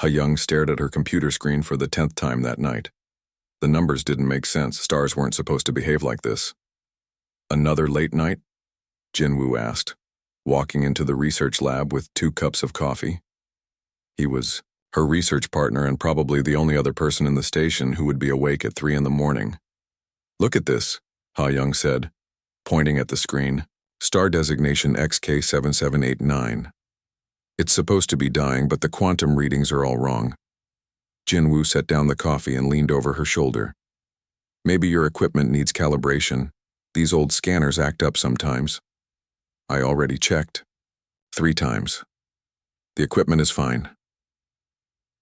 Ha-Young stared at her computer screen for the 10th time that night. The numbers didn't make sense. Stars weren't supposed to behave like this. Another late night? Jinwoo asked, walking into the research lab with 2 cups of coffee. He was her research partner and probably the only other person in the station who would be awake at 3 in the morning. Look at this, Ha-Young said, pointing at the screen. Star designation XK7789. It's supposed to be dying, but the quantum readings are all wrong. Jinwoo set down the coffee and leaned over her shoulder. Maybe your equipment needs calibration. These old scanners act up sometimes. I already checked. 3 times. The equipment is fine.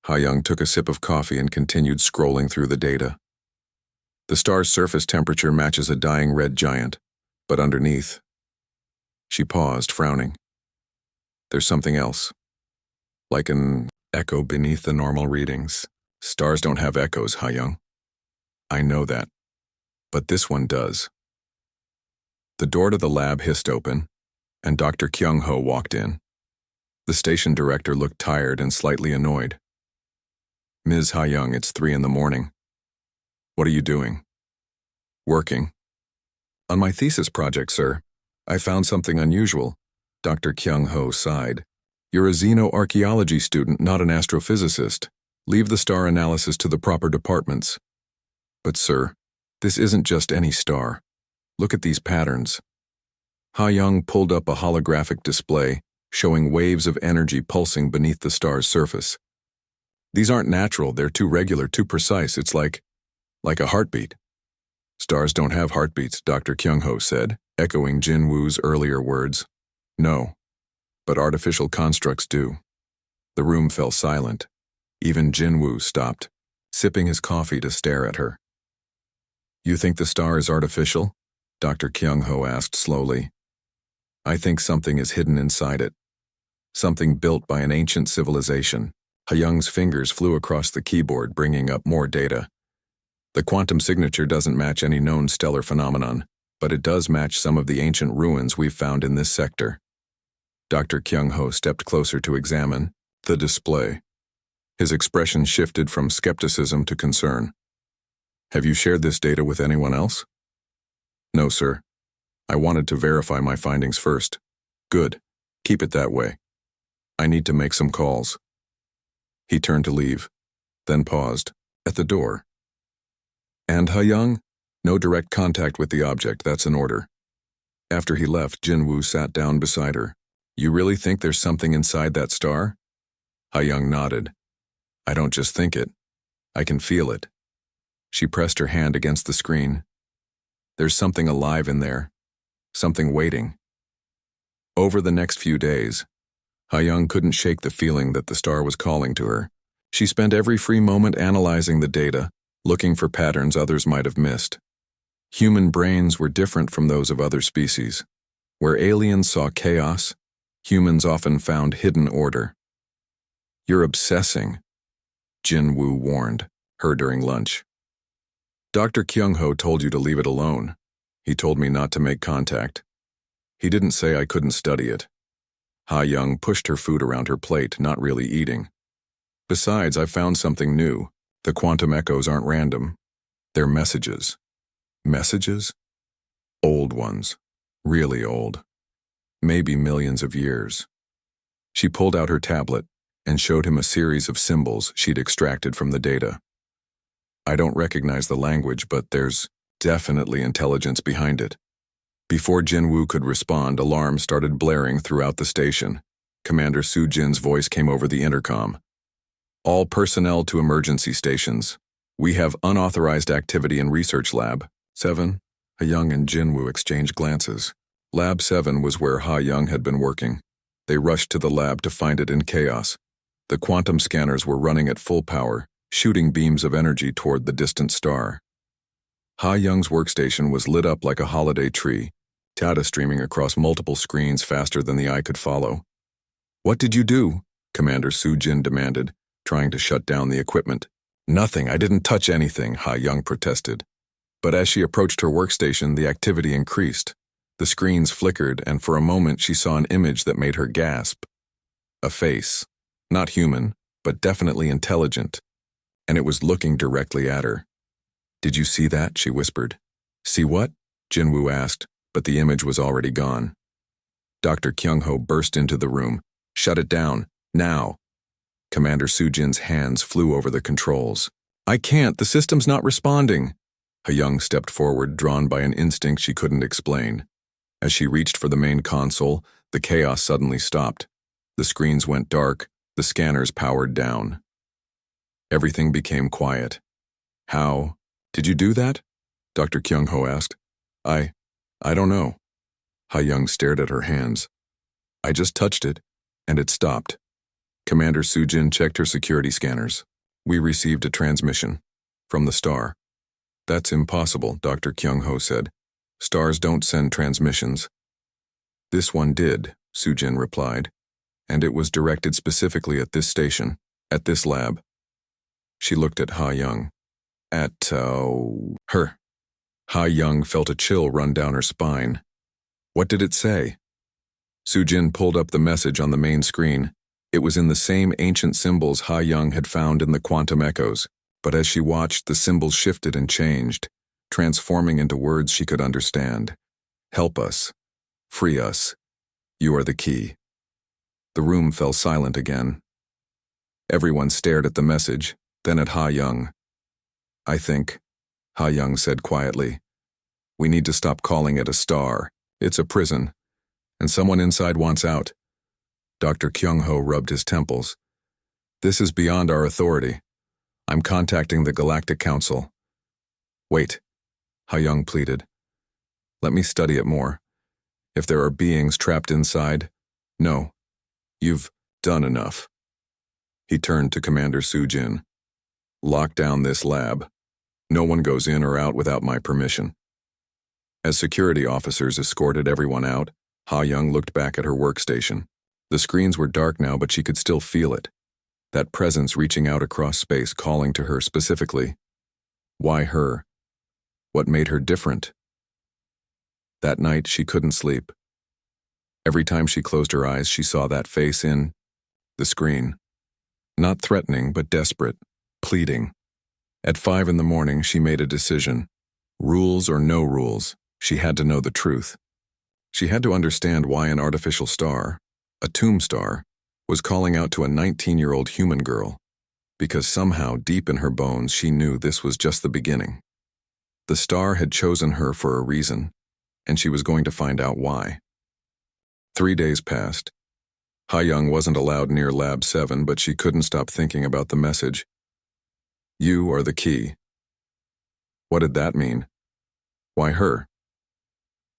Ha-Young took a sip of coffee and continued scrolling through the data. The star's surface temperature matches a dying red giant, but underneath. She paused, frowning. There's something else. Like an echo beneath the normal readings. Stars don't have echoes, Ha-Young. I know that. But this one does. The door to the lab hissed open, and Dr. Kyung-ho walked in. The station director looked tired and slightly annoyed. Ms. Ha-Young, it's 3 in the morning. What are you doing? Working. On my thesis project, sir. I found something unusual. Dr. Kyung-ho sighed. You're a xenoarchaeology student, not an astrophysicist. Leave the star analysis to the proper departments. But sir, this isn't just any star. Look at these patterns. Ha-Young pulled up a holographic display showing waves of energy pulsing beneath the star's surface. These aren't natural, they're too regular, too precise. It's like a heartbeat. Stars don't have heartbeats, Dr. Kyung-ho said, echoing Jinwoo's earlier words. No, but artificial constructs do. The room fell silent. Even Jinwoo stopped, sipping his coffee to stare at her. You think the star is artificial? Dr. Kyung-ho asked slowly. I think something is hidden inside it. Something built by an ancient civilization. Ha-Young's fingers flew across the keyboard, bringing up more data. The quantum signature doesn't match any known stellar phenomenon, but it does match some of the ancient ruins we've found in this sector. Dr. Kyung-ho stepped closer to examine the display. His expression shifted from skepticism to concern. Have you shared this data with anyone else? No, sir. I wanted to verify my findings first. Good. Keep it that way. I need to make some calls. He turned to leave, then paused, at the door. And Ha-Young? No direct contact with the object, that's an order. After he left, Jinwoo sat down beside her. You really think there's something inside that star? Ha-Young nodded. I don't just think it. I can feel it. She pressed her hand against the screen. There's something alive in there. Something waiting. Over the next few days, Ha-Young couldn't shake the feeling that the star was calling to her. She spent every free moment analyzing the data, looking for patterns others might have missed. Human brains were different from those of other species. Where aliens saw chaos, humans often found hidden order. You're obsessing, Jinwoo warned her during lunch. Dr. Kyung-ho told you to leave it alone. He told me not to make contact. He didn't say I couldn't study it. Ha-Young pushed her food around her plate, not really eating. Besides, I found something new. The quantum echoes aren't random. They're messages. Messages? Old ones. Really old. Maybe millions of years. She pulled out her tablet and showed him a series of symbols she'd extracted from the data. I don't recognize the language, but there's definitely intelligence behind it. Before Jinwoo could respond, alarms started blaring throughout the station. Commander Soo-jin's voice came over the intercom. All personnel to emergency stations. We have unauthorized activity in Research Lab 7. Ha-Young and Jinwoo exchanged glances. Lab 7 was where Ha-Young had been working. They rushed to the lab to find it in chaos. The quantum scanners were running at full power, shooting beams of energy toward the distant star. Ha-Young's workstation was lit up like a holiday tree, data streaming across multiple screens faster than the eye could follow. What did you do? Commander Soo-jin demanded, trying to shut down the equipment. Nothing, I didn't touch anything, Ha-Young protested. But as she approached her workstation, the activity increased. The screens flickered, and for a moment she saw an image that made her gasp. A face. Not human, but definitely intelligent, and it was looking directly at her. "Did you see that?" she whispered. "See what?" Jinwoo asked, but the image was already gone. Dr. Kyung-ho burst into the room. "Shut it down, now!" Commander Sujin's hands flew over the controls. "I can't, the system's not responding." Ha-young stepped forward, drawn by an instinct she couldn't explain. As she reached for the main console, the chaos suddenly stopped. The screens went dark, the scanners powered down. Everything became quiet. "How? Did you do that?" Dr. Kyung-ho asked. I don't know." Ha-young stared at her hands. "I just touched it, and it stopped." Commander Sujin checked her security scanners. "We received a transmission from the star." "That's impossible," Dr. Kyung-ho said. "Stars don't send transmissions." "This one did," Sujin replied, "and it was directed specifically at this station, at this lab." She looked at Ha-young. "At, her." Ha-young felt a chill run down her spine. "What did it say?" Sujin pulled up the message on the main screen. It was in the same ancient symbols Ha-young had found in the quantum echoes, but as she watched, the symbols shifted and changed, transforming into words she could understand. "Help us. Free us. You are the key." The room fell silent again. Everyone stared at the message, then at Ha-young. "I think," Ha-young said quietly, "we need to stop calling it a star. It's a prison, and someone inside wants out." Dr. Kyung-ho rubbed his temples. "This is beyond our authority. I'm contacting the Galactic Council." "Wait," Ha-young pleaded. "Let me study it more. If there are beings trapped inside, no. You've done enough." He turned to Commander Sujin. "Lock down this lab. No one goes in or out without my permission." As security officers escorted everyone out, Ha-young looked back at her workstation. The screens were dark now, but she could still feel it. That presence reaching out across space, calling to her specifically. Why her? What made her different? That night, she couldn't sleep. Every time she closed her eyes, she saw that face in the screen. Not threatening, but desperate, pleading. At 5 a.m, she made a decision. Rules or no rules, she had to know the truth. She had to understand why an artificial star, a tomb star, was calling out to a 19-year-old human girl, because somehow deep in her bones she knew this was just the beginning. The star had chosen her for a reason, and she was going to find out why. 3 days passed. Ha-young wasn't allowed near Lab 7, but she couldn't stop thinking about the message. "You are the key." What did that mean? Why her?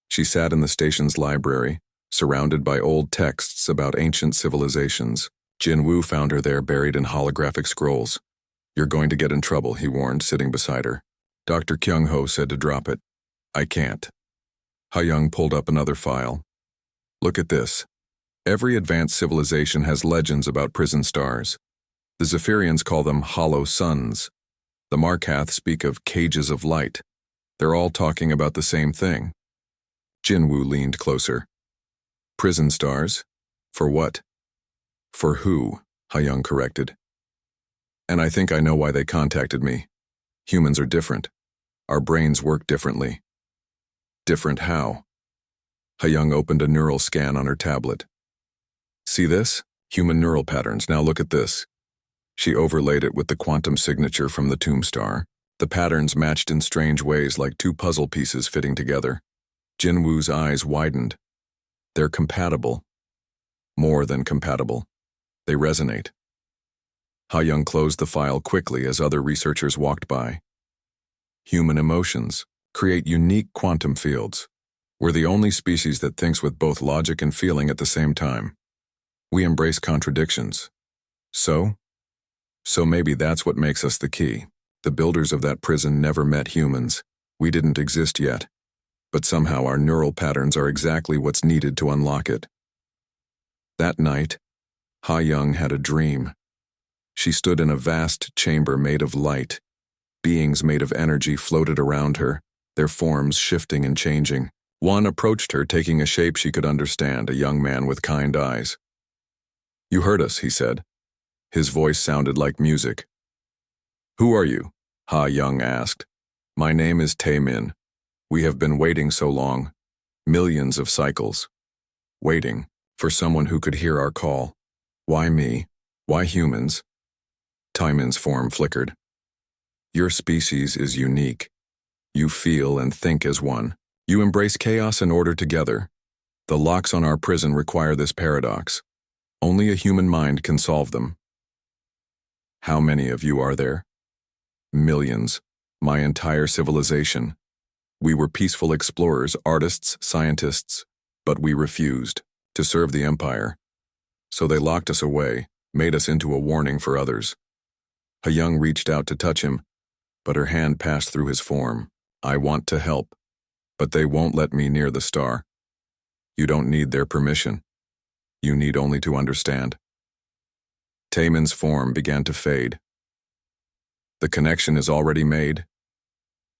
She sat in the station's library, surrounded by old texts about ancient civilizations. Jinwoo found her there, buried in holographic scrolls. "You're going to get in trouble," he warned, sitting beside her. Dr. Kyung-ho said to drop it. "I can't." Ha-young pulled up another file. "Look at this. Every advanced civilization has legends about prison stars. The Zephyrians call them hollow suns. The Markath speak of cages of light. They're all talking about the same thing." Jinwoo leaned closer. "Prison stars? For what?" "For who?" Ha-young corrected. "And I think I know why they contacted me. Humans are different. Our brains work differently." "Different how?" Ha-young opened a neural scan on her tablet. "See this? Human neural patterns. Now look at this." She overlaid it with the quantum signature from the tomb star. The patterns matched in strange ways, like two puzzle pieces fitting together. Jinwoo's eyes widened. They're compatible. More than compatible. They resonate. Ha-young closed the file quickly as other researchers walked by. Human emotions create unique quantum fields. We're the only species that thinks with both logic and feeling at the same time. We embrace contradictions. So maybe that's what makes us the key. The builders of that prison never met humans. We didn't exist yet. But somehow our neural patterns are exactly what's needed to unlock it. That night, Ha-young had a dream. She stood in a vast chamber made of light. Beings made of energy floated around her, their forms shifting and changing. One approached her, taking a shape she could understand, a young man with kind eyes. "You heard us," he said. His voice sounded like music. "Who are you?" Ha Young asked. "My name is Tae Min. We have been waiting so long. Millions of cycles. Waiting for someone who could hear our call. Why me? Why humans?" Tae Min's form flickered. "Your species is unique. You feel and think as one. You embrace chaos and order together. The locks on our prison require this paradox. Only a human mind can solve them." "How many of you are there?" "Millions. My entire civilization. We were peaceful explorers, artists, scientists, but we refused to serve the Empire. So they locked us away, made us into a warning for others." Young reached out to touch him, but her hand passed through his form. "I want to help, but they won't let me near the star. You don't need their permission. You need only to understand." Tae Min's form began to fade. "The connection is already made.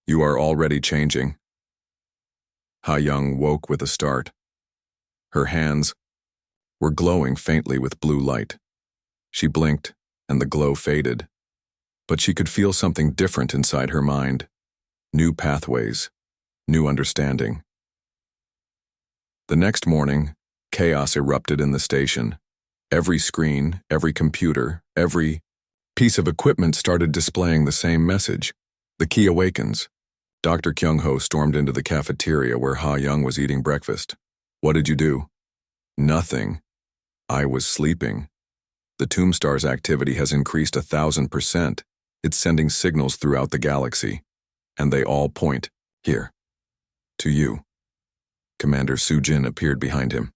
You are already changing." Ha Young woke with a start. Her hands were glowing faintly with blue light. She blinked, and the glow faded. But she could feel something different inside her mind. New pathways, new understanding. The next morning, chaos erupted in the station. Every screen, every computer, every piece of equipment started displaying the same message. "The key awakens." Dr. Kyung-ho stormed into the cafeteria where Ha Young was eating breakfast. "What did you do?" "Nothing. I was sleeping. The Tombstar's activity has increased 1,000%. It's sending signals throughout the galaxy. And they all point, here, to you." Commander Soo-jin appeared behind him.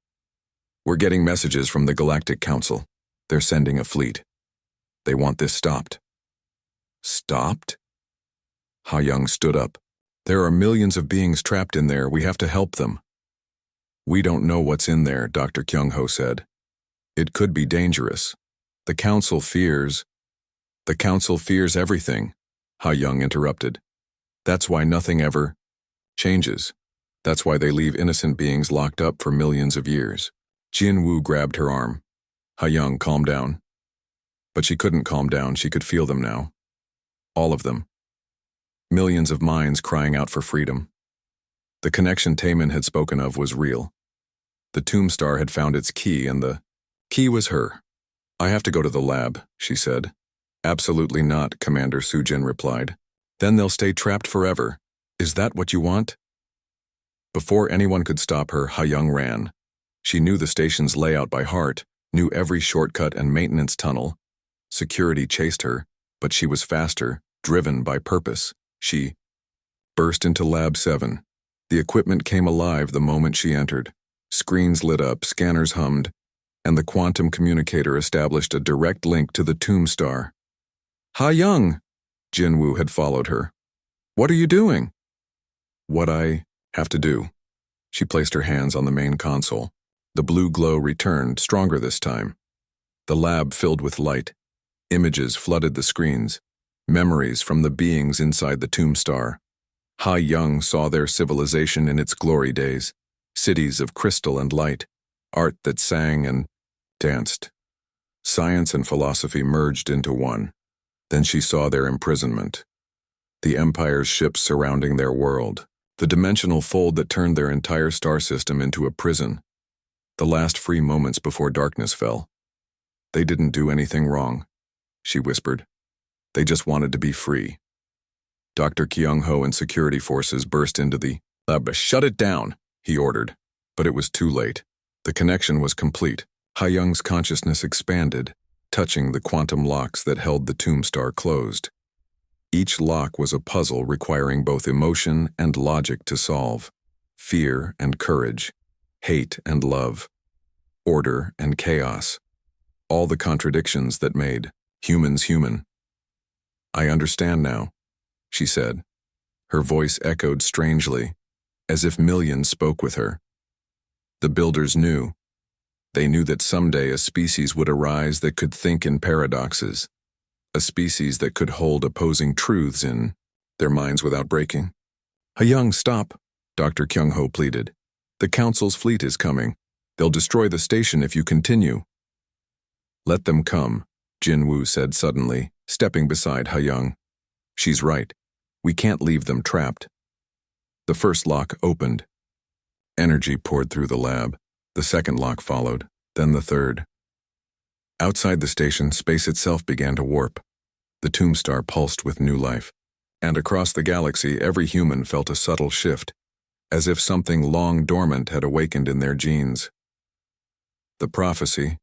"We're getting messages from the Galactic Council. They're sending a fleet. They want this stopped." "Stopped?" Ha Young stood up. "There are millions of beings trapped in there. We have to help them." "We don't know what's in there," Dr. Kyung-ho said. "It could be dangerous. The Council fears everything," Ha Young interrupted. "That's why nothing ever changes. That's why they leave innocent beings locked up for millions of years." Jin Woo grabbed her arm. "Ha Young, calm down." But she couldn't calm down. She could feel them now. All of them. Millions of minds crying out for freedom. The connection Tae Min had spoken of was real. The Tombstar had found its key, and the key was her. "I have to go to the lab," she said. "Absolutely not," Commander Soo-jin replied. "Then they'll stay trapped forever. Is that what you want?" Before anyone could stop her, Ha Young ran. She knew the station's layout by heart, knew every shortcut and maintenance tunnel. Security chased her, but she was faster, driven by purpose. She burst into Lab 7. The equipment came alive the moment she entered. Screens lit up, scanners hummed, and the quantum communicator established a direct link to the Tombstar. "Ha Young!" Jin Woo had followed her. "What are you doing?" "What I have to do." She placed her hands on the main console. The blue glow returned, stronger this time. The lab filled with light. Images flooded the screens. Memories from the beings inside the Tombstar. Ha Young saw their civilization in its glory days. Cities of crystal and light. Art that sang and danced. Science and philosophy merged into one. Then she saw their imprisonment. The Empire's ships surrounding their world. The dimensional fold that turned their entire star system into a prison. The last free moments before darkness fell. "They didn't do anything wrong," she whispered. "They just wanted to be free." Dr. Kyung-ho and security forces burst into the lab. "Shut it down," he ordered. But it was too late. The connection was complete. Ha Young's consciousness expanded, touching the quantum locks that held the Tombstar closed. Each lock was a puzzle requiring both emotion and logic to solve. Fear and courage. Hate and love. Order and chaos. All the contradictions that made humans human. "I understand now," she said. Her voice echoed strangely, as if millions spoke with her. The builders knew. They knew that someday a species would arise that could think in paradoxes. A species that could hold opposing truths in their minds without breaking. "Ha Young, stop," Dr. Kyung-ho pleaded. "The Council's fleet is coming. They'll destroy the station if you continue." "Let them come," Jinwoo said suddenly, stepping beside Ha-young. She's right. We can't leave them trapped. The first lock opened. Energy poured through the lab. The second lock followed, then the third. Outside the station, space itself began to warp. The tombstar pulsed with new life. And across the galaxy, every human felt a subtle shift, as if something long dormant had awakened in their genes. The prophecy,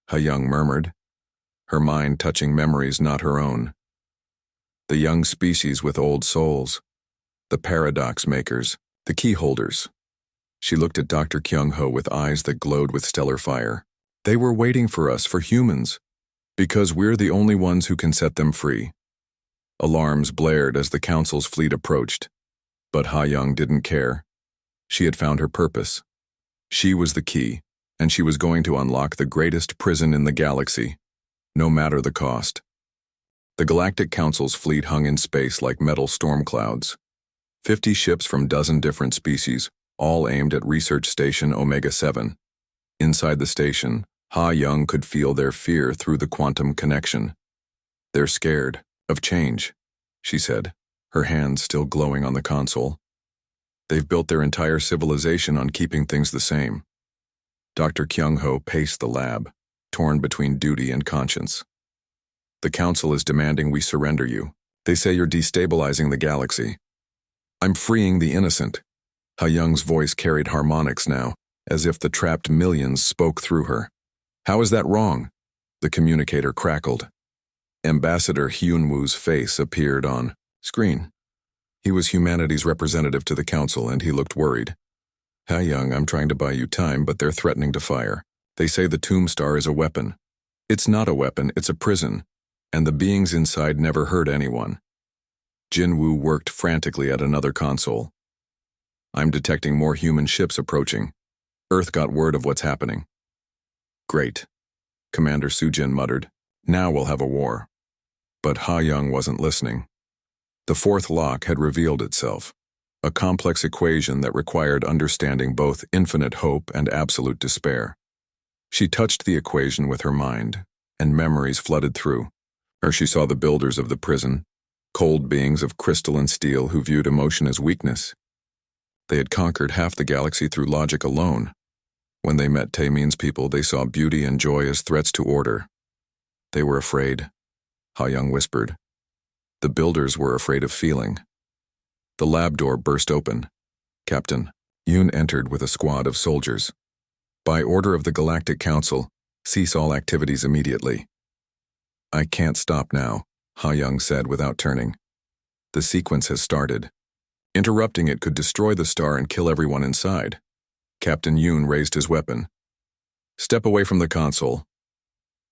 Ha-young murmured, her mind touching memories not her own. The young species with old souls, the paradox makers, the key holders. She looked at Dr. Kyung-ho with eyes that glowed with stellar fire. They were waiting for us, for humans, because we're the only ones who can set them free. Alarms blared as the council's fleet approached, but Ha-young didn't care. She had found her purpose. She was the key, and she was going to unlock the greatest prison in the galaxy, no matter the cost. The Galactic Council's fleet hung in space like metal storm clouds. 50 ships from dozen different species, all aimed at Research Station Omega-7. Inside the station, Ha-young could feel their fear through the quantum connection. They're scared of change, she said, her hands still glowing on the console. They've built their entire civilization on keeping things the same. Dr. Kyung-ho paced the lab, torn between duty and conscience. The council is demanding we surrender you. They say you're destabilizing the galaxy. I'm freeing the innocent. Ha-young's voice carried harmonics now, as if the trapped millions spoke through her. How is that wrong? The communicator crackled. Ambassador Hyunwoo's face appeared on screen. He was humanity's representative to the council, and he looked worried. Ha-young, I'm trying to buy you time, but they're threatening to fire. They say the tombstar is a weapon. It's not a weapon, it's a prison, and the beings inside never hurt anyone. Jinwoo worked frantically at another console. I'm detecting more human ships approaching. Earth got word of what's happening. Great, Commander Sujin muttered. Now we'll have a war. But Ha-young wasn't listening. The fourth lock had revealed itself, a complex equation that required understanding both infinite hope and absolute despair. She touched the equation with her mind, and memories flooded through her. She saw the builders of the prison, cold beings of crystalline steel who viewed emotion as weakness. They had conquered half the galaxy through logic alone. When they met Taemin's people, they saw beauty and joy as threats to order. They were afraid, Ha-young whispered. The builders were afraid of feeling. The lab door burst open. Captain Yoon entered with a squad of soldiers. By order of the Galactic Council, cease all activities immediately. I can't stop now, Ha-young said without turning. The sequence has started. Interrupting it could destroy the star and kill everyone inside. Captain Yoon raised his weapon. Step away from the console.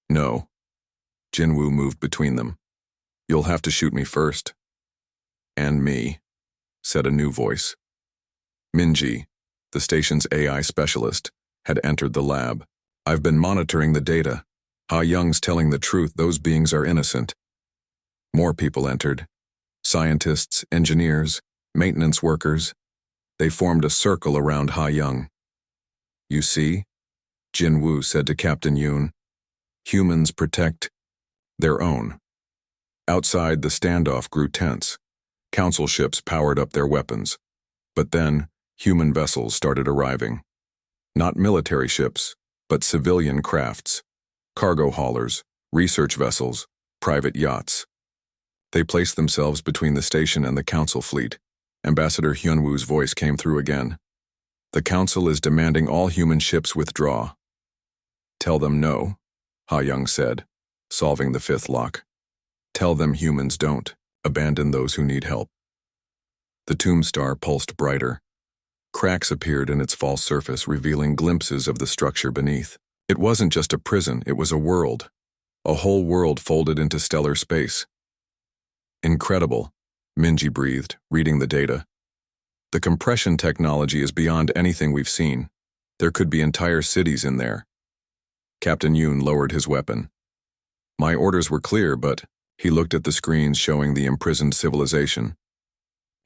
No. Jinwoo moved between them. You'll have to shoot me first. And me, said a new voice. Minji, the station's AI specialist, had entered the lab. I've been monitoring the data. Ha-young's telling the truth, those beings are innocent. More people entered. Scientists, engineers, maintenance workers. They formed a circle around Ha-young. You see, Jinwoo said to Captain Yoon, humans protect their own. Outside, the standoff grew tense. Council ships powered up their weapons. But then, human vessels started arriving. Not military ships, but civilian crafts, cargo haulers, research vessels, private yachts. They placed themselves between the station and the council fleet. Ambassador Hyunwoo's voice came through again. The council is demanding all human ships withdraw. Tell them no, Ha-young said, solving the fifth lock. Tell them humans don't abandon those who need help. The tombstar pulsed brighter. Cracks appeared in its false surface, revealing glimpses of the structure beneath. It wasn't just a prison, it was a world. A whole world folded into stellar space. Incredible, Minji breathed, reading the data. The compression technology is beyond anything we've seen. There could be entire cities in there. Captain Yoon lowered his weapon. My orders were clear, but he looked at the screens showing the imprisoned civilization.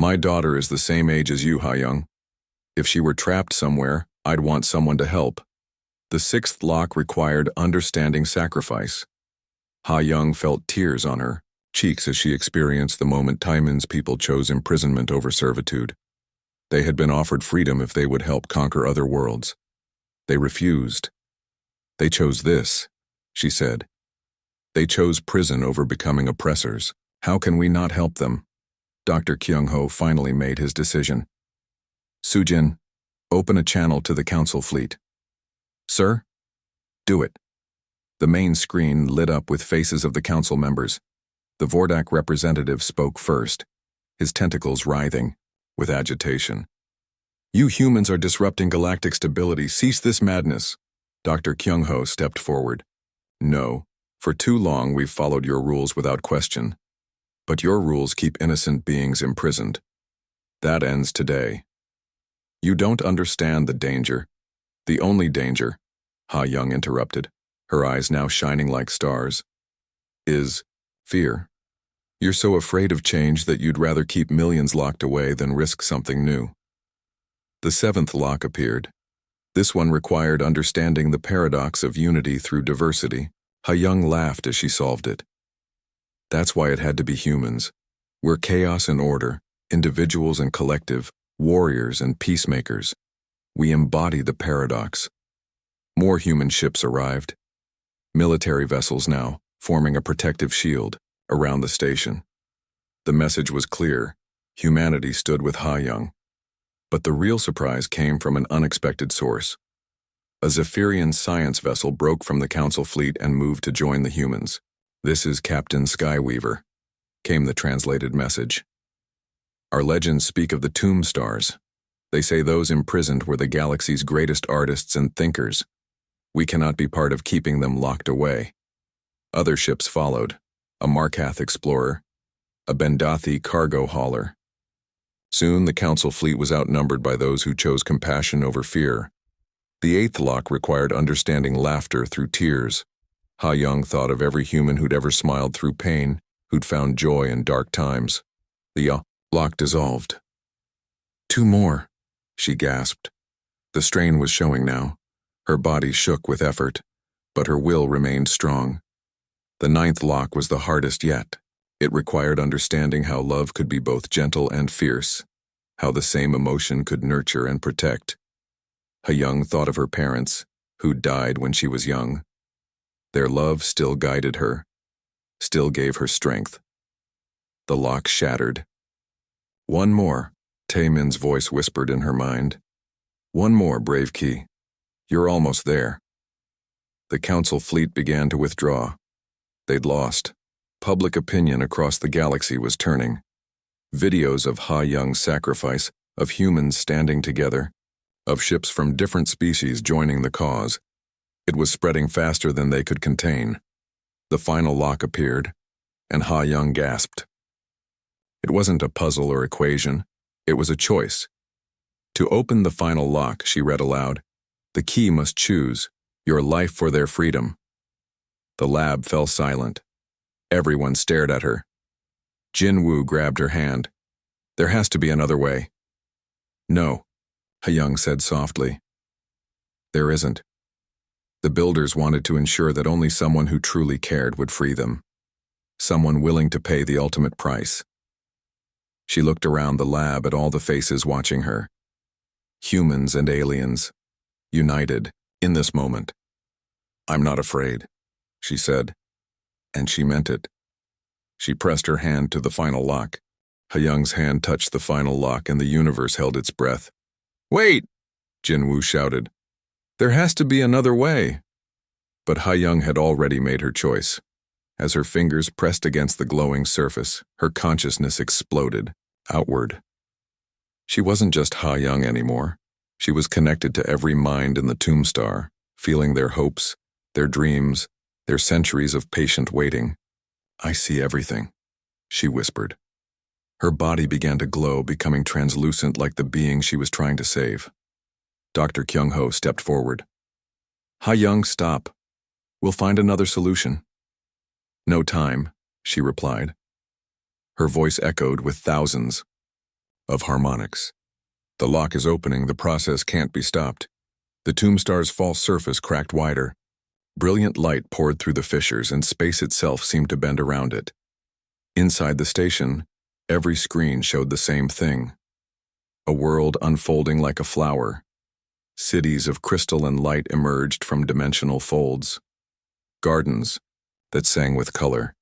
My daughter is the same age as you, Ha-young. If she were trapped somewhere, I'd want someone to help. The sixth lock required understanding sacrifice. Ha Young felt tears on her cheeks as she experienced the moment Taiman's people chose imprisonment over servitude. They had been offered freedom if they would help conquer other worlds. They refused. They chose this, she said. They chose prison over becoming oppressors. How can we not help them? Dr. Kyung-ho finally made his decision. Sujin, open a channel to the council fleet. Sir? Do it. The main screen lit up with faces of the council members. The Vordak representative spoke first, his tentacles writhing with agitation. You humans are disrupting galactic stability. Cease this madness. Dr. Kyung-ho stepped forward. No, for too long we've followed your rules without question. But your rules keep innocent beings imprisoned. That ends today. You don't understand the danger. The only danger, Ha Young interrupted, her eyes now shining like stars, is fear. You're so afraid of change that you'd rather keep millions locked away than risk something new. The seventh lock appeared. This one required understanding the paradox of unity through diversity. Ha Young laughed as she solved it. That's why it had to be humans. We're chaos and order, individuals and collective, warriors and peacemakers. We embody the paradox. More human ships arrived. Military vessels now, forming a protective shield around the station. The message was clear. Humanity stood with Ha Young. But the real surprise came from an unexpected source. A Zephyrian science vessel broke from the council fleet and moved to join the humans. This is Captain Skyweaver, came the translated message. Our legends speak of the tomb stars. They say those imprisoned were the galaxy's greatest artists and thinkers. We cannot be part of keeping them locked away. Other ships followed, a Markath explorer, a Bendathi cargo hauler. Soon the council fleet was outnumbered by those who chose compassion over fear. The eighth lock required understanding laughter through tears. Ha Young thought of every human who'd ever smiled through pain, who'd found joy in dark times. The lock dissolved. 2 more, she gasped. The strain was showing now. Her body shook with effort, but her will remained strong. The 9th lock was the hardest yet. It required understanding how love could be both gentle and fierce, how the same emotion could nurture and protect. Ha Young thought of her parents, who died when she was young. Their love still guided her, still gave her strength. The lock shattered. 1 more, Taemin's voice whispered in her mind. 1 more, brave key. You're almost there. The council fleet began to withdraw. They'd lost. Public opinion across the galaxy was turning. Videos of Ha Young's sacrifice, of humans standing together, of ships from different species joining the cause. It was spreading faster than they could contain. The final lock appeared, and Ha Young gasped. It wasn't a puzzle or equation. It was a choice. To open the final lock, she read aloud, the key must choose, your life for their freedom. The lab fell silent. Everyone stared at her. Jin Woo grabbed her hand. There has to be another way. No, Ha Young said softly. There isn't. The builders wanted to ensure that only someone who truly cared would free them. Someone willing to pay the ultimate price. She looked around the lab at all the faces watching her. Humans and aliens, united in this moment. I'm not afraid, she said, and she meant it. She pressed her hand to the final lock. Ha Young's hand touched the final lock and the universe held its breath. Wait, Jin Woo shouted. There has to be another way. But Ha Young had already made her choice. As her fingers pressed against the glowing surface, her consciousness exploded, outward. She wasn't just Ha Young anymore. She was connected to every mind in the tomb star, feeling their hopes, their dreams, their centuries of patient waiting. I see everything, she whispered. Her body began to glow, becoming translucent like the being she was trying to save. Dr. Kyung-ho stepped forward. Ha Young, stop. We'll find another solution. No time, she replied. Her voice echoed with thousands of harmonics. The lock is opening, the process can't be stopped. The tomb star's false surface cracked wider. Brilliant light poured through the fissures, and space itself seemed to bend around it. Inside the station, every screen showed the same thing. A world unfolding like a flower. Cities of crystal and light emerged from dimensional folds. Gardens that sang with color.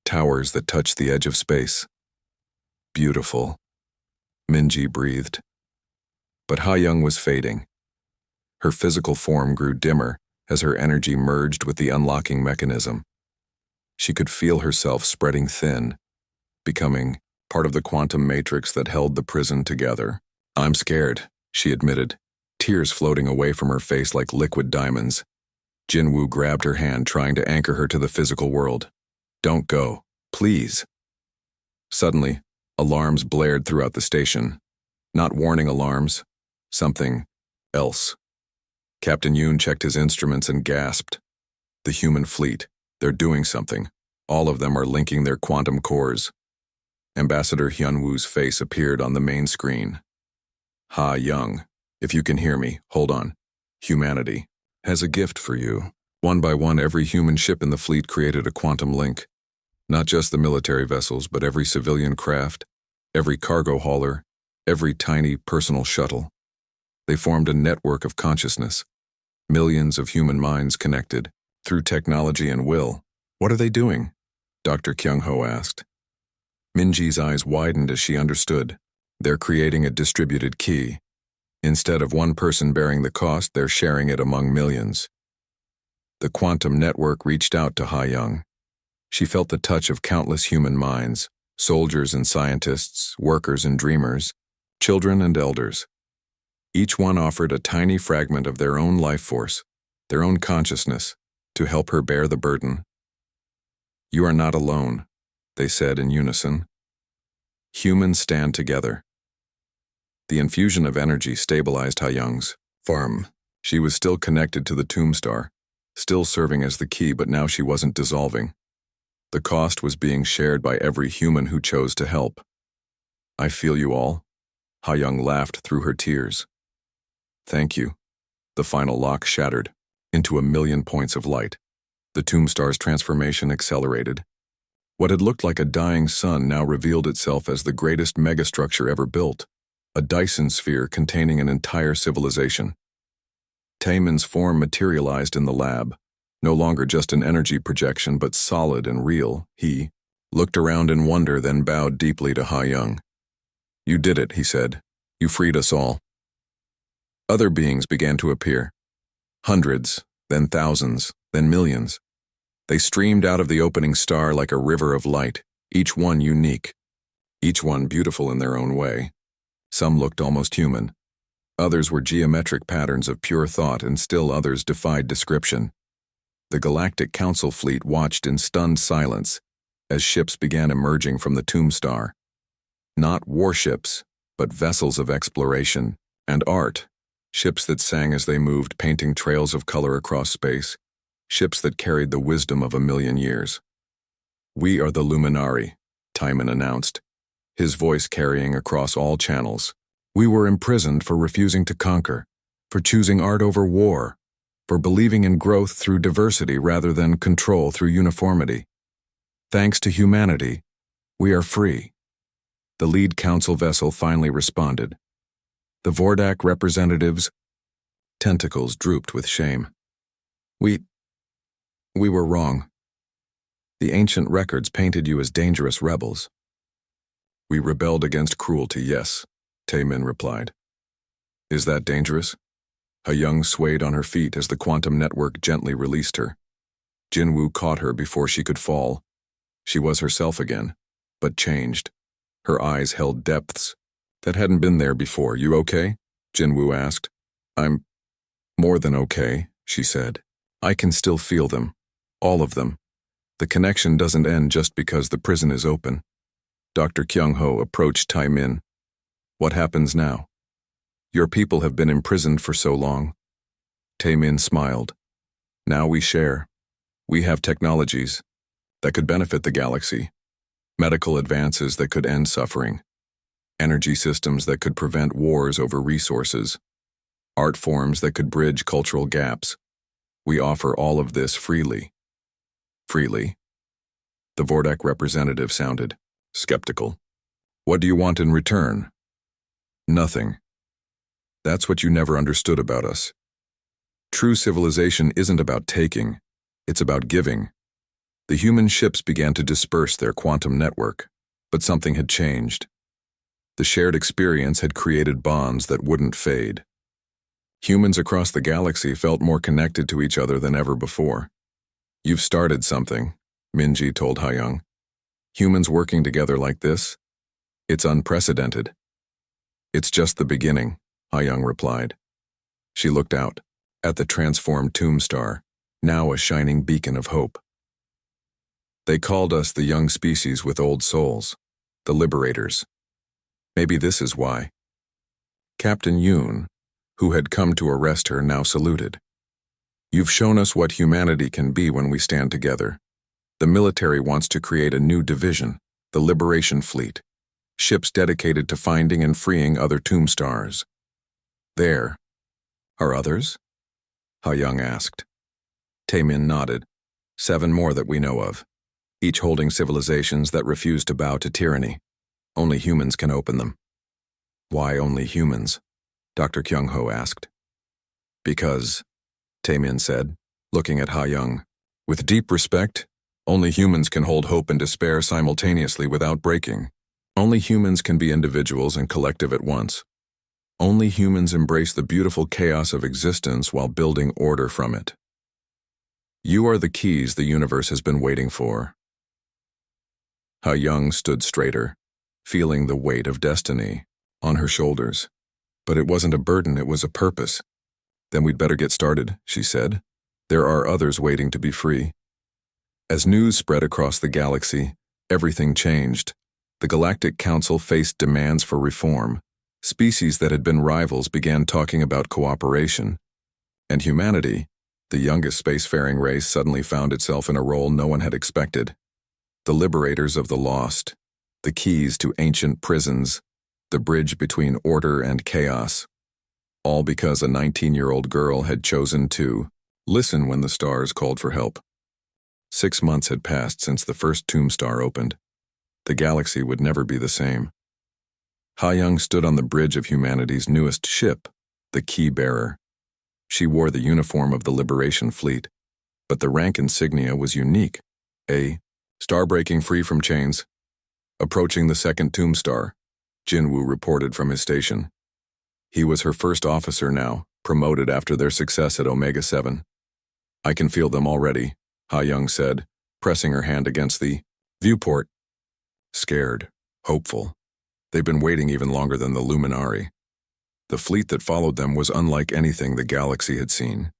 Towers that touched the edge of space. Beautiful. Minji breathed. But Ha-Young was fading. Her physical form grew dimmer as her energy merged with the unlocking mechanism. She could feel herself spreading thin, becoming part of the quantum matrix that held the prison together. "I'm scared," she admitted, tears floating away from her face like liquid diamonds. Jinwoo grabbed her hand, trying to anchor her to the physical world. "Don't go, please." Suddenly, alarms blared throughout the station. Not warning alarms, something else. Captain Yoon checked his instruments and gasped. "The human fleet, they're doing something. All of them are linking their quantum cores." Ambassador Hyunwoo's face appeared on the main screen. "Ha-Young, if you can hear me, hold on. Humanity has a gift for you." One by one, every human ship in the fleet created a quantum link. Not just the military vessels, but every civilian craft, every cargo hauler, every tiny personal shuttle. They formed a network of consciousness. Millions of human minds connected, through technology and will. "What are they doing?" Dr. Kyung-ho asked. Minji's eyes widened as she understood. "They're creating a distributed key. Instead of one person bearing the cost, they're sharing it among millions." The quantum network reached out to Ha-Young. She felt the touch of countless human minds, soldiers and scientists, workers and dreamers, children and elders. Each one offered a tiny fragment of their own life force, their own consciousness, to help her bear the burden. "You are not alone," they said in unison. "Humans stand together." The infusion of energy stabilized Ha-Young's farm. She was still connected to the Tombstar, still serving as the key, but now she wasn't dissolving. The cost was being shared by every human who chose to help. "I feel you all." Ha-Young laughed through her tears. "Thank you." The final lock shattered into a million points of light. The Tombstar's transformation accelerated. What had looked like a dying sun now revealed itself as the greatest megastructure ever built, a Dyson sphere containing an entire civilization. Taemin's form materialized in the lab, no longer just an energy projection but solid and real. He looked around in wonder, then bowed deeply to Ha-Young. "You did it," he said. "You freed us all." Other beings began to appear. Hundreds, then thousands, then millions. They streamed out of the opening star like a river of light, each one unique, each one beautiful in their own way. Some looked almost human. Others were geometric patterns of pure thought, and still others defied description. The Galactic Council fleet watched in stunned silence as ships began emerging from the Tombstar. Not warships, but vessels of exploration and art. Ships that sang as they moved, painting trails of color across space. Ships that carried the wisdom of a million years. "We are the Luminari," Timon announced, his voice carrying across all channels. "We were imprisoned for refusing to conquer, for choosing art over war, for believing in growth through diversity rather than control through uniformity. Thanks to humanity, we are free." The lead council vessel finally responded. The Vordak representatives' tentacles drooped with shame. We were wrong. The ancient records painted you as dangerous rebels." "We rebelled against cruelty, yes," Taemin replied. "Is that dangerous?" Ha-Young swayed on her feet as the quantum network gently released her. Jinwoo caught her before she could fall. She was herself again, but changed. Her eyes held depths that hadn't been there before. "You okay?" Jinwoo asked. "I'm more than okay," she said. "I can still feel them. All of them. The connection doesn't end just because the prison is open." Dr. Kyung-ho approached Taemin. "What happens now? Your people have been imprisoned for so long." Taemin smiled. "Now we share. We have technologies that could benefit the galaxy. Medical advances that could end suffering. Energy systems that could prevent wars over resources. Art forms that could bridge cultural gaps. We offer all of this freely. Freely? The Vordak representative sounded skeptical. What do you want in return? Nothing. That's what you never understood about us. True civilization isn't about taking, it's about giving. The human ships began to disperse their quantum network, but something had changed. The shared experience had created bonds that wouldn't fade. Humans across the galaxy felt more connected to each other than ever before. You've started something, Minji told Ha-Young. Humans working together like this? It's unprecedented. It's just the beginning, Ha-Young replied. She looked out, at the transformed tomb star, now a shining beacon of hope. They called us the young species with old souls, the liberators. Maybe this is why. Captain Yoon, who had come to arrest her, now saluted. You've shown us what humanity can be when we stand together. The military wants to create a new division, the Liberation Fleet, ships dedicated to finding and freeing other tomb stars. There. Are others? Ha-Young asked. Taemin nodded. 7 more that we know of, each holding civilizations that refuse to bow to tyranny. Only humans can open them. Why only humans? Dr. Kyung-ho asked. Because, Taemin said, looking at Ha-Young, with deep respect, only humans can hold hope and despair simultaneously without breaking. Only humans can be individuals and collective at once. Only humans embrace the beautiful chaos of existence while building order from it. You are the keys the universe has been waiting for. Ha-Young stood straighter, feeling the weight of destiny on her shoulders. But it wasn't a burden, it was a purpose. Then we'd better get started, she said. There are others waiting to be free. As news spread across the galaxy, everything changed. The Galactic Council faced demands for reform. Species that had been rivals began talking about cooperation. And humanity, the youngest spacefaring race, suddenly found itself in a role no one had expected. The liberators of the lost, the keys to ancient prisons, the bridge between order and chaos. All because a 19-year-old girl had chosen to listen when the stars called for help. 6 months had passed since the first tomb star opened. The galaxy would never be the same. Ha-Young stood on the bridge of humanity's newest ship, the Key Bearer. She wore the uniform of the Liberation Fleet, but the rank insignia was unique. A star breaking free from chains. Approaching the second tomb star, Jinwoo reported from his station. He was her first officer now, promoted after their success at Omega-7. I can feel them already, Ha-Young said, pressing her hand against the viewport. Scared, hopeful. They'd been waiting even longer than the Luminari. The fleet that followed them was unlike anything the galaxy had seen.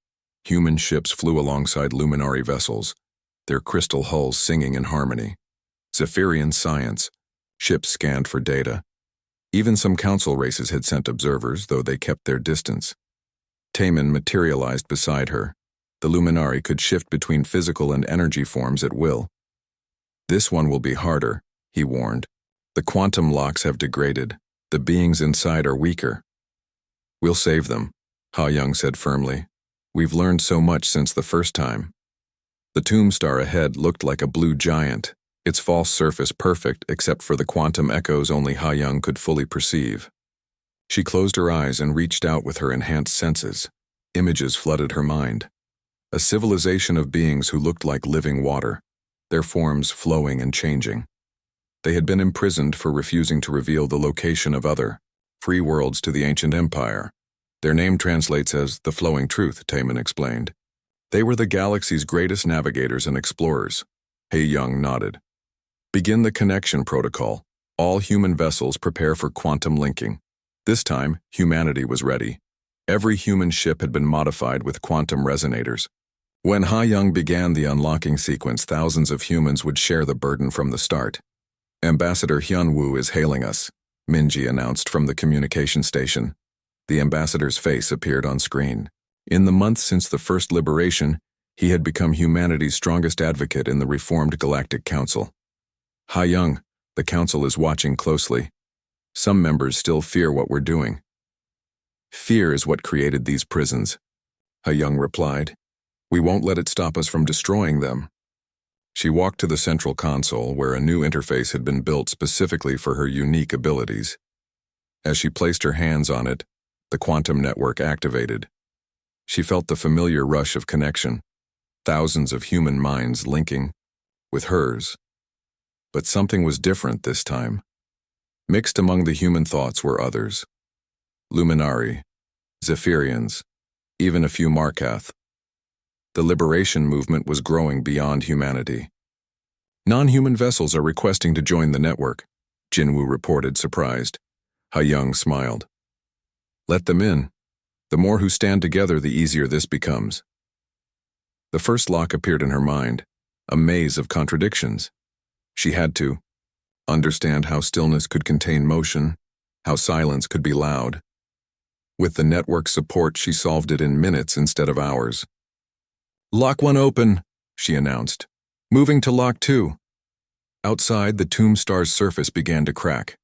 Human ships flew alongside Luminari vessels, their crystal hulls singing in harmony. Zephyrian science. Ships scanned for data. Even some council races had sent observers, though they kept their distance. Taemin materialized beside her. The Luminari could shift between physical and energy forms at will. This one will be harder, he warned. The quantum locks have degraded. The beings inside are weaker. We'll save them, Ha-Young said firmly. We've learned so much since the first time. The tomb star ahead looked like a blue giant, its false surface perfect except for the quantum echoes only Ha-Young could fully perceive. She closed her eyes and reached out with her enhanced senses. Images flooded her mind. A civilization of beings who looked like living water, their forms flowing and changing. They had been imprisoned for refusing to reveal the location of other, free worlds to the ancient empire. Their name translates as the Flowing Truth, Taemin explained. They were the galaxy's greatest navigators and explorers. Ha-Young nodded. Begin the connection protocol. All human vessels prepare for quantum linking. This time, humanity was ready. Every human ship had been modified with quantum resonators. When Ha-Young began the unlocking sequence, thousands of humans would share the burden from the start. Ambassador Hyun-woo is hailing us, Minji announced from the communication station. The ambassador's face appeared on screen. In the months since the first liberation, he had become humanity's strongest advocate in the reformed Galactic Council. Ha-Young, the council is watching closely. Some members still fear what we're doing. Fear is what created these prisons, Ha-Young replied. We won't let it stop us from destroying them. She walked to the central console where a new interface had been built specifically for her unique abilities. As she placed her hands on it, the quantum network activated. She felt the familiar rush of connection, thousands of human minds linking with hers. But something was different this time. Mixed among the human thoughts were others. Luminari, Zephyrians, even a few Markath. The liberation movement was growing beyond humanity. Non-human vessels are requesting to join the network, Jinwoo reported, surprised. Ha-Young smiled. Let them in. The more who stand together, the easier this becomes. The first lock appeared in her mind, a maze of contradictions. She had to understand how stillness could contain motion, how silence could be loud. With the network's support, she solved it in minutes instead of hours. Lock 1 open, she announced. Moving to Lock 2. Outside, the tomb star's surface began to crack.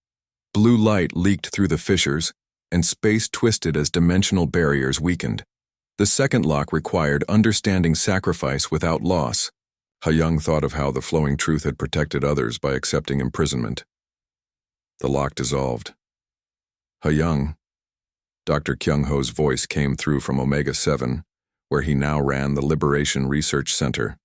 Blue light leaked through the fissures, and space twisted as dimensional barriers weakened. The second lock required understanding sacrifice without loss. Ha-Young thought of how the flowing truth had protected others by accepting imprisonment. The lock dissolved. Ha-Young. Dr. Kyung-ho's voice came through from Omega-7, where he now ran the Liberation Research Center.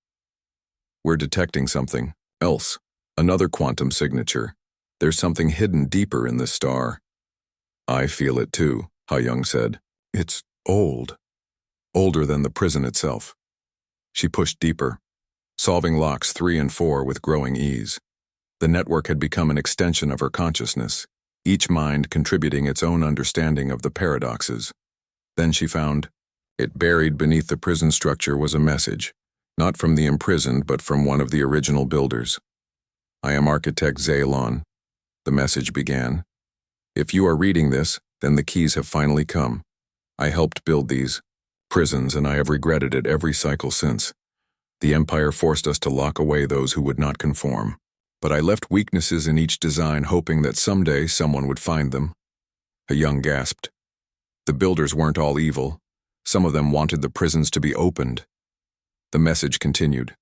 We're detecting something else, another quantum signature. There's something hidden deeper in this star. I feel it too, Ha-Young said. It's old. Older than the prison itself. She pushed deeper, solving locks 3 and 4 with growing ease. The network had become an extension of her consciousness, each mind contributing its own understanding of the paradoxes. Then she found it buried beneath the prison structure was a message, not from the imprisoned but from one of the original builders. I am Architect Zaylon, the message began. If you are reading this, then the keys have finally come. I helped build these prisons, and I have regretted it every cycle since. The Empire forced us to lock away those who would not conform. But I left weaknesses in each design, hoping that someday someone would find them. Ha-Young gasped. The builders weren't all evil. Some of them wanted the prisons to be opened. The message continued.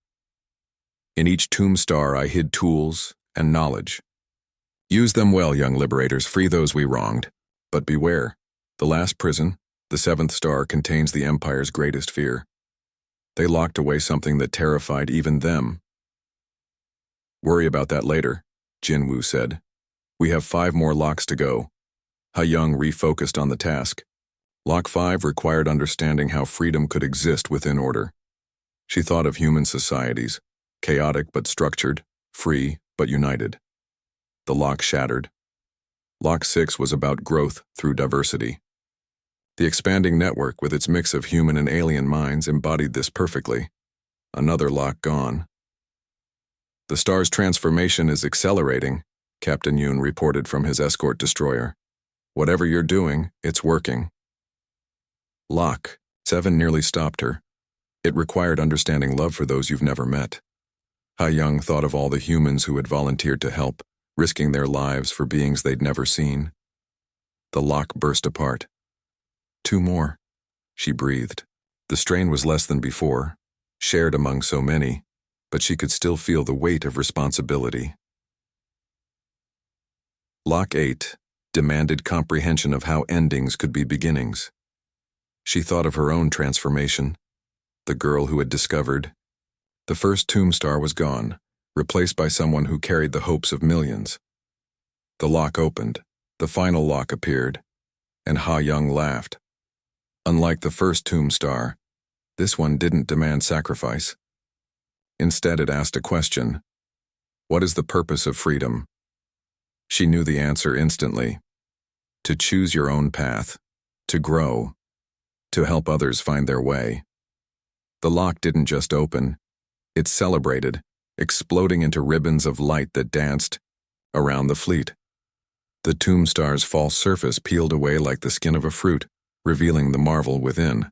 In each tomb star I hid tools and knowledge. Use them well, young liberators, free those we wronged. But beware, the last prison, the 7th star, contains the Empire's greatest fear. They locked away something that terrified even them. Worry about that later, Jinwoo said. We have 5 more locks to go. Ha-Young refocused on the task. Lock 5 required understanding how freedom could exist within order. She thought of human societies, chaotic but structured, free but united. The lock shattered. Lock 6 was about growth through diversity. The expanding network, with its mix of human and alien minds, embodied this perfectly. Another lock gone. The star's transformation is accelerating, Captain Yoon reported from his escort destroyer. Whatever you're doing, it's working. Lock 7 nearly stopped her. It required understanding love for those you've never met. Ha-Young thought of all the humans who had volunteered to help, risking their lives for beings they'd never seen. The lock burst apart. 2 more, she breathed. The strain was less than before, shared among so many, but she could still feel the weight of responsibility. Lock 8 demanded comprehension of how endings could be beginnings. She thought of her own transformation, the girl who had discovered. The first tomb star was gone, replaced by someone who carried the hopes of millions. The lock opened, the final lock appeared, and Ha-Young laughed. Unlike the first tomb star, this one didn't demand sacrifice. Instead, it asked a question. What is the purpose of freedom? She knew the answer instantly. To choose your own path, to grow, to help others find their way. The lock didn't just open, it celebrated, exploding into ribbons of light that danced around the fleet. The tomb star's false surface peeled away like the skin of a fruit, revealing the marvel within.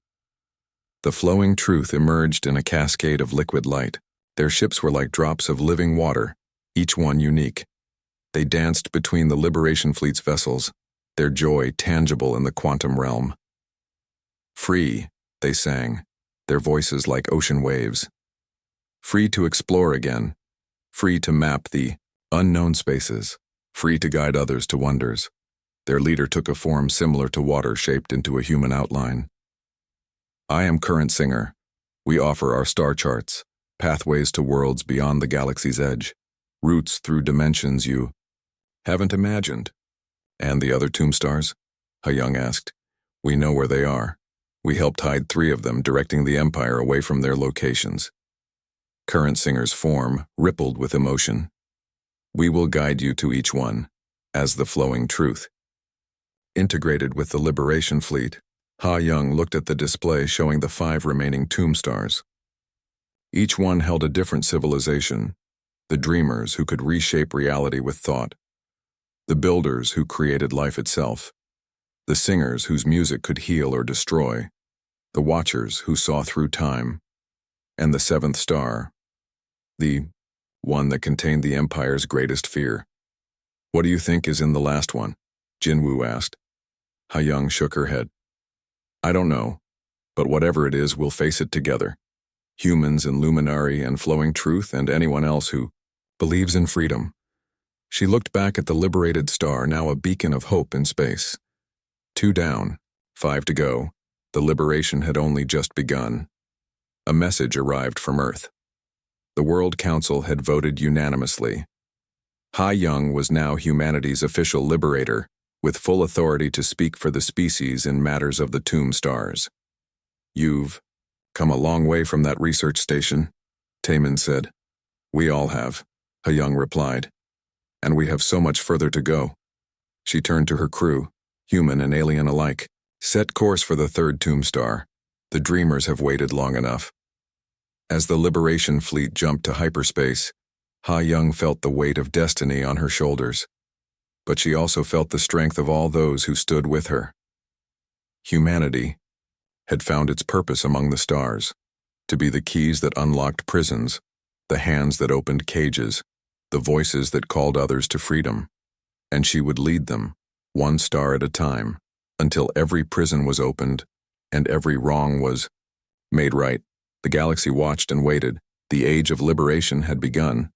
The flowing truth emerged in a cascade of liquid light. Their ships were like drops of living water, each one unique. They danced between the Liberation Fleet's vessels, their joy tangible in the quantum realm. Free, they sang. their voices like ocean waves. Free to explore again, free to map the unknown spaces, free to guide others to wonders. Their leader took a form similar to water shaped into a human outline. I am Current Singer. We offer our star charts, pathways to worlds beyond the galaxy's edge, routes through dimensions you haven't imagined. And the other tomb stars? Young asked. We know where they are. We helped hide 3 of them, directing the Empire away from their locations. Current Singer's form rippled with emotion. We will guide you to each one, as the flowing truth. Integrated with the Liberation Fleet, Young looked at the display showing the 5 remaining tomb stars. Each one held a different civilization, the dreamers who could reshape reality with thought, the builders who created life itself, the singers whose music could heal or destroy, the watchers who saw through time, and the 7th star, the one that contained the Empire's greatest fear. What do you think is in the last one? Jinwoo asked. Young shook her head. I don't know, but whatever it is, we'll face it together. Humans and Luminary and Flowing Truth and anyone else who believes in freedom. She looked back at the liberated star, now a beacon of hope in space. 2 down, 5 to go. The liberation had only just begun. A message arrived from Earth. The World Council had voted unanimously. Young was now humanity's official liberator, with full authority to speak for the species in matters of the tomb stars. You've come a long way from that research station, Taemin said. We all have, Young replied. And we have so much further to go. She turned to her crew, human and alien alike. Set course for the 3rd tomb star. The dreamers have waited long enough. As the Liberation Fleet jumped to hyperspace, Young felt the weight of destiny on her shoulders. But she also felt the strength of all those who stood with her. Humanity had found its purpose among the stars, to be the keys that unlocked prisons, the hands that opened cages, the voices that called others to freedom. And she would lead them, 1 star at a time, until every prison was opened and every wrong was made right. The galaxy watched and waited. The age of liberation had begun.